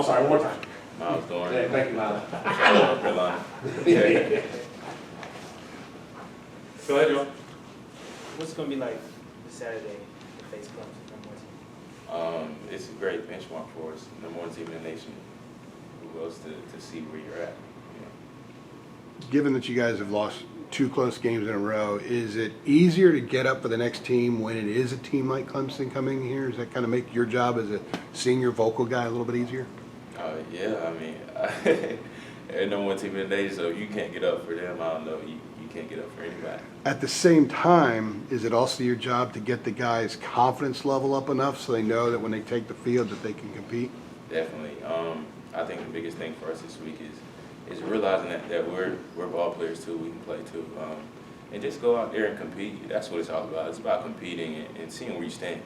sorry, one more time. Myles Dorn. Yeah, thank you, Myles. North Carolina. Go ahead, Joe. What's it going to be like this Saturday to face Clemson, number 1 team? It's a great benchmark for us. Number 1 team in the nation. Who else to see where you're at? You know? Given that you guys have lost 2 close games in a row, is it easier to get up for the next team when it is a team like Clemson coming here? Does that kind of make your job as a senior vocal guy a little bit easier? Yeah, I mean, they're number 1 team in the nation, so if you can't get up for them, I don't know, you can't get up for anybody. At the same time, is it also your job to get the guys' confidence level up enough so they know that when they take the field that they can compete? Definitely. I think the biggest thing for us this week is realizing that we're ball players too. We can play too, and just go out there and compete. That's what it's all about. It's about competing and seeing where you stand,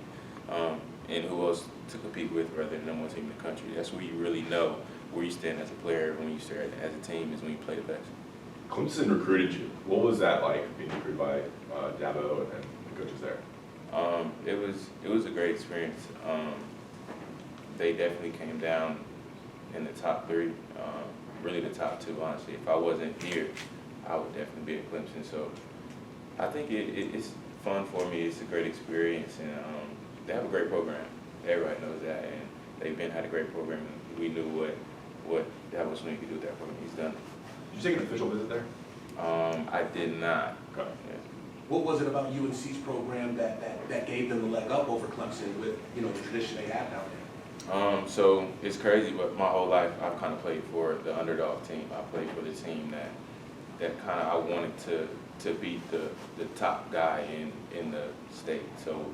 and who else to compete with rather than number 1 team in the country. That's where you really know where you stand as a player when you start as a team is when you play the best. Clemson recruited you. What was that like, being recruited by Dabo and the coaches there? It was a great experience. They definitely came down in the top 3, really the top 2, honestly. If I wasn't here, I would definitely be at Clemson. So I think it's fun for me. It's a great experience, and they have a great program. Everybody knows that, and they've had a great program. And we knew what Dabo Swinney could do with that program. He's done it. Did you take an official visit there? I did not. Okay. Yeah. What was it about UNC's program that gave them the leg up over Clemson with, you know, the tradition they have down there? So it's crazy, but my whole life I've kind of played for the underdog team. I played for the team that kind of I wanted to beat the top guy in the state. So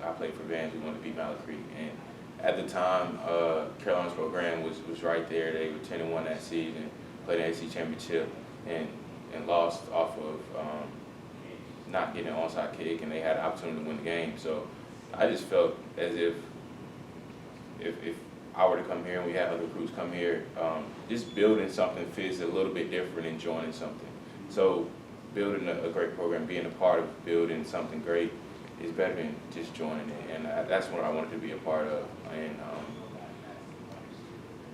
I played for Vans. We wanted to beat Mallard Creek, and at the time, Carolina's program was right there. They were 10-1 that season, played the ACC championship, and lost off of not getting an onside kick, and they had an opportunity to win the game. So I just felt as if I were to come here and we had other recruits come here, just building something feels a little bit different than joining something. So building a great program, being a part of building something great is better than just joining it, and that's what I wanted to be a part of. And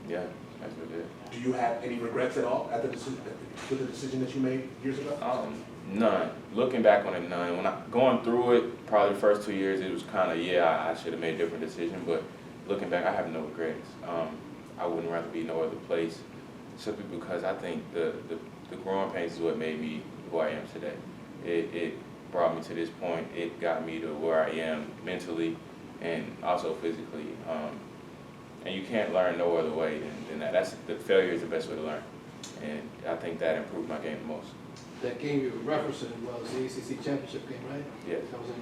yeah, that's what it is. Do you have any regrets at all at the decision that you made years ago? None. Looking back on it, none. When going through it, probably the first 2 years, it was kind of, I should have made a different decision, but looking back, I have no regrets. I wouldn't rather be no other place, simply because I think the growing pains is what made me who I am today. It brought me to this point. It got me to where I am mentally and also physically. And you can't learn no other way than that. The failure is the best way to learn. And I think that improved my game the most. That game you were referencing was the ACC championship game, right? Yes. That was in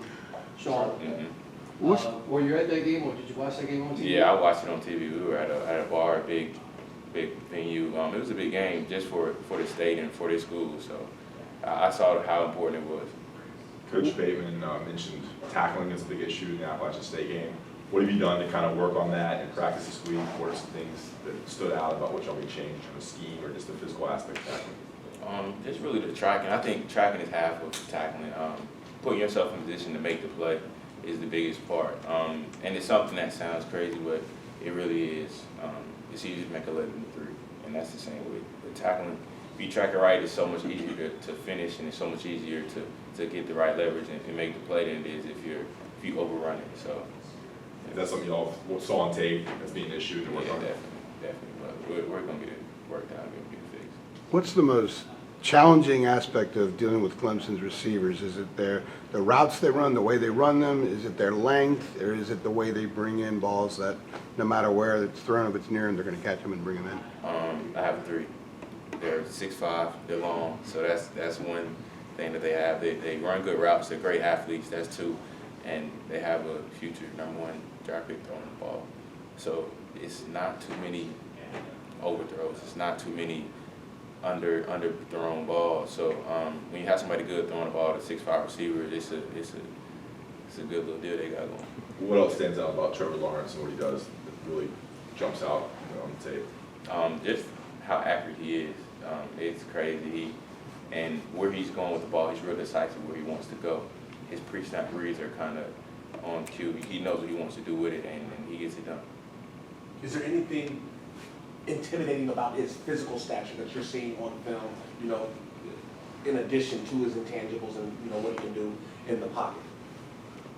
Charlotte. Mm-hmm. Were you at that game, or did you watch that game on TV? Yeah, I watched it on TV. We were at a bar, big venue. It was a big game just for the state and for this school. So I saw how important it was. Coach Bateman mentioned tackling as a big issue in the Appalachian State game. What have you done to kind of work on that in practice this week? What are some things that stood out about what y'all be changed from a scheme or just the physical aspect of tackling? Just really the tracking. I think tracking is half of tackling. Putting yourself in position to make the play is the biggest part. And it's something that sounds crazy, but it really is. It's easier to make 11 than 3, and that's the same with tackling. If you track it right, it's so much easier to finish, and it's so much easier to get the right leverage and make the play than it is if you overrun it. So. Is that something y'all saw on tape as being an issue to work on? Definitely. But we're going to get it worked out. We're going to get it fixed. What's the most challenging aspect of dealing with Clemson's receivers? Is it the routes they run, the way they run them? Is it their length, or is it the way they bring in balls that no matter where it's thrown, if it's near them, they're going to catch them and bring them in? I have 3. They're 6'5", they're long, so that's one thing that they have. They run good routes. They're great athletes. That's 2, and they have a future #1 draft pick throwing the ball. So it's not too many overthrows. It's not too many underthrown balls. So when you have somebody good throwing the ball to 6'5" receivers, it's a good little deal they got going. What else stands out about Trevor Lawrence and what he does that really jumps out on the tape? Just how accurate he is. It's crazy. And where he's going with the ball, he's real decisive where he wants to go. His pre-snap reads are kind of on cue. He knows what he wants to do with it, and he gets it done. Is there anything intimidating about his physical stature that you're seeing on film, you know, in addition to his intangibles and, you know, what he can do in the pocket?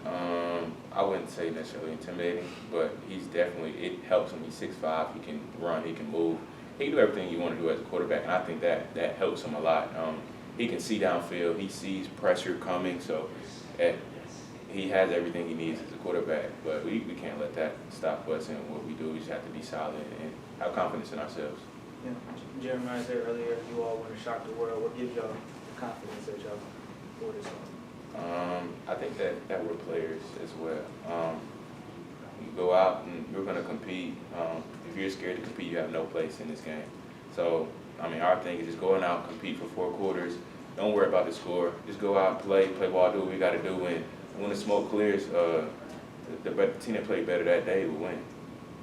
I wouldn't say necessarily intimidating, but he's definitely, it helps him. He's 6'5", he can run, he can move. He can do everything you want to do as a quarterback, and I think that helps him a lot. He can see downfield, he sees pressure coming, so he has everything he needs as a quarterback, but we can't let that stop us in what we do. We just have to be solid and have confidence in ourselves. Yeah. Jeremiah said earlier, you all want to shock the world. What gives y'all the confidence that y'all pull this off? I think that we're players as well. You go out and you're going to compete. If you're scared to compete, you have no place in this game. So, I mean, our thing is just going out, compete for 4 quarters. Don't worry about the score. Just go out, play ball, do what we got to do. And when the smoke clears, the team that played better that day will win.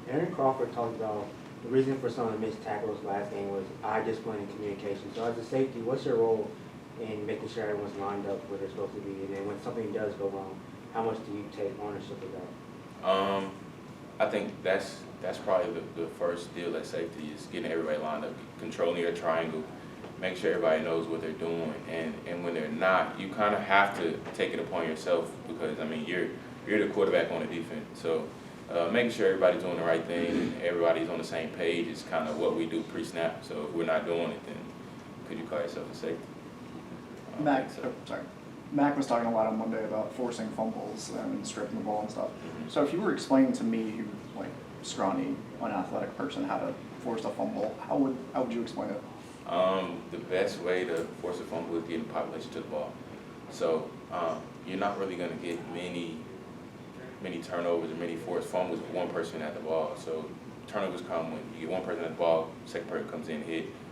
Aaron Crawford talked about the reason for some of the missed tackles last game was eye discipline and communication. So as a safety, what's your role in making sure everyone's lined up where they're supposed to be? And then when something does go wrong, how much do you take ownership of that? I think that's probably the first deal at safety is getting everybody lined up, controlling your triangle, make sure everybody knows what they're doing. And when they're not, you kind of have to take it upon yourself because, I mean, you're the quarterback on the defense. So making sure everybody's doing the right thing and everybody's on the same page is kind of what we do pre-snap. So if we're not doing it, then could you call yourself a safety? Mac was talking a lot on Monday about forcing fumbles and stripping the ball and stuff. So if you were explaining to me, like scrawny, unathletic person, how to force a fumble, how would you explain it? The best way to force a fumble is getting population to the ball. So you're not really going to get many turnovers or many forced fumbles with one person at the ball. So turnovers come when you get one person at the ball, second person comes in,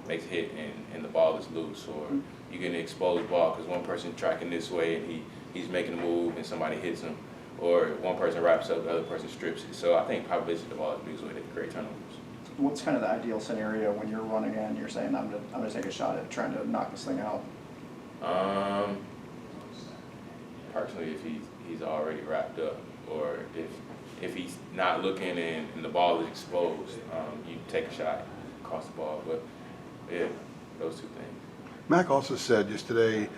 makes a hit, and the ball is loose. Or you get an exposed ball because one person's tracking this way and he's making a move and somebody hits him. Or one person wraps up, the other person strips it. So I think population to the ball is the biggest way to create turnovers. What's kind of the ideal scenario when you're running in, you're saying, I'm gonna take a shot at trying to knock this thing out? Personally, if he's already wrapped up, or if he's not looking and the ball is exposed, you take a shot across the ball. But yeah, those 2 things. Mac also said just today,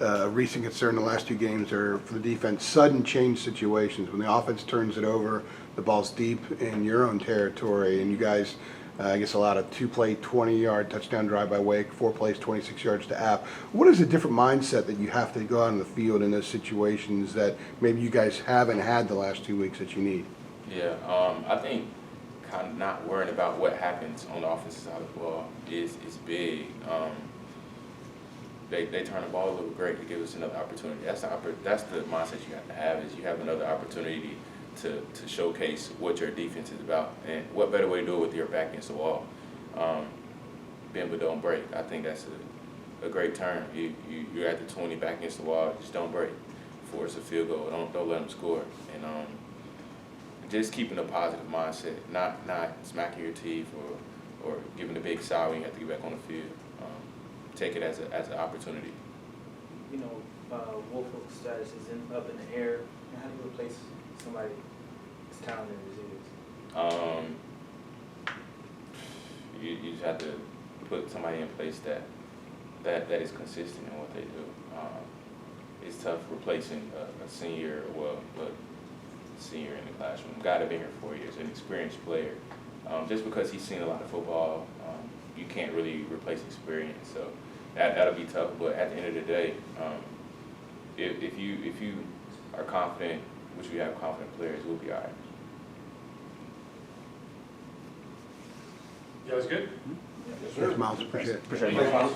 a recent concern in the last 2 games are for the defense, sudden change situations. When the offense turns it over, the ball's deep in your own territory, and you guys, I guess, allowed a 2-play, 20-yard touchdown drive by Wake, 4 plays, 26 yards to App. What is a different mindset that you have to go out on the field in those situations that maybe you guys haven't had the last 2 weeks that you need? Yeah, I think kind of not worrying about what happens on the offensive side of the ball is big. They turn the ball over great to give us another opportunity. That's the mindset you have to have, is you have another opportunity to showcase what your defense is about. And what better way to do it with your back against the wall? Bend but don't break. I think that's a great term. You're at the 20 back against the wall, just don't break. Force a field goal, don't let them score. And just keeping a positive mindset, not smacking your teeth or giving a big sigh when you have to get back on the field. Take it as an opportunity. You know, Wolf's status is up in the air. How do you replace somebody as talented as he is? You just have to put somebody in place that is consistent in what they do. It's tough replacing a senior in the classroom. Guy that's been here 4 years, an experienced player. Just because he's seen a lot of football, you can't really replace experience. So that'll be tough. But at the end of the day, if you are confident, which we have confident players, we'll be all right. You guys good? Yes, Myles, appreciate it. Thanks, Myles.